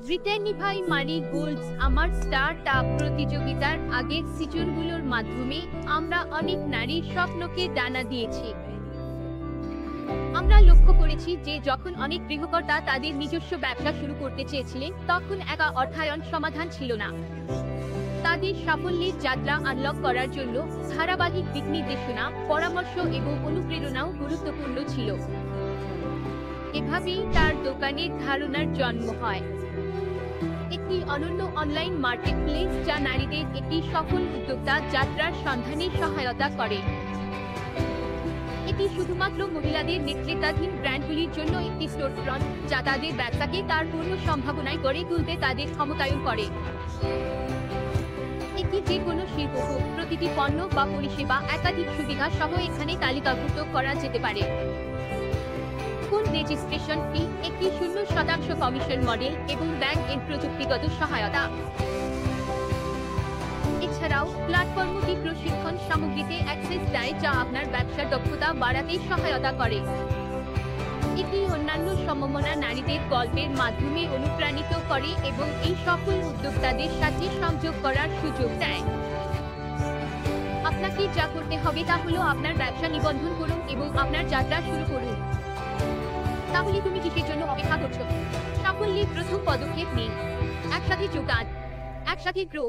ব্রিটানিফাই মারি গোল্ডস আমার স্টার্টআপ প্রতিযোগিতার আগের সিজনগুলোর মাধ্যমে আমরা অনেক নারীর স্বপ্নকে ডানা দিয়েছি। আমরা লক্ষ্য করেছি যে যখন অনেক গৃহকর্তা তাদের নিজস্ব ব্যবসা শুরু করতে চেয়েছিলেন, তখন একা অর্থায়ন সমাধান ছিল না। তাদের সাফল্যের যাত্রা আনলক করার জন্য ধারাবাহিক দিক নির্দেশনা, পরামর্শ এবং অনুপ্রেরণাও গুরুত্বপূর্ণ ছিল। এভাবেই তার দোকানের ধারণার জন্ম হয়, একটি অনন্য অনলাইন মার্কেটপ্লেস যা নারীদের একটি সফল উদ্যোক্তা যাত্রার সন্ধানে সহায়তা করে। এটি শুধুমাত্র মহিলাদের নেতৃত্বাধীন ব্র্যান্ডগুলির জন্য একটি স্টোরফ্রন্ট, যা তাদের ব্যবসাকে তার পূর্ণ সম্ভাবনায় গড়ে তুলতে তাদের ক্ষমতায়ন করে। এটি যে কোনো শিল্প হোক, প্রতিটি পণ্য বা পরিষেবা একাধিক সুবিধা সহ এখানে তালিকাভুক্ত করা যেতে পারে। ফুল রেজিস্ট্রেশন ফি, একটি 0% কমিশন মডেল এবং ব্যাংক এর প্রযুক্তিগত সহায়তা। এছাড়াও প্ল্যাটফর্মটি প্রশিক্ষণ সামগ্রীতে অ্যাক্সেস দেয়, যা আপনার ব্যবসার দক্ষতা বাড়াতে সহায়তা করে। এটি অন্যান্য সমমনা নারীদের গল্পের মাধ্যমে অনুপ্রাণিত করে এবং এই সফল উদ্যোক্তাদের সাথে সংযোগ করার সুযোগ দেয়। আপনাকে যা করতে হবে তা হলো আপনার ব্যবসা নিবন্ধন করুন এবং আপনার যাত্রা শুরু করুন। তাহলে তুমি কিসের জন্য অপেক্ষা করছো? সাফল্যের প্রথম পদক্ষেপ নিন। একসাথে যোগান, একসাথে গ্রো।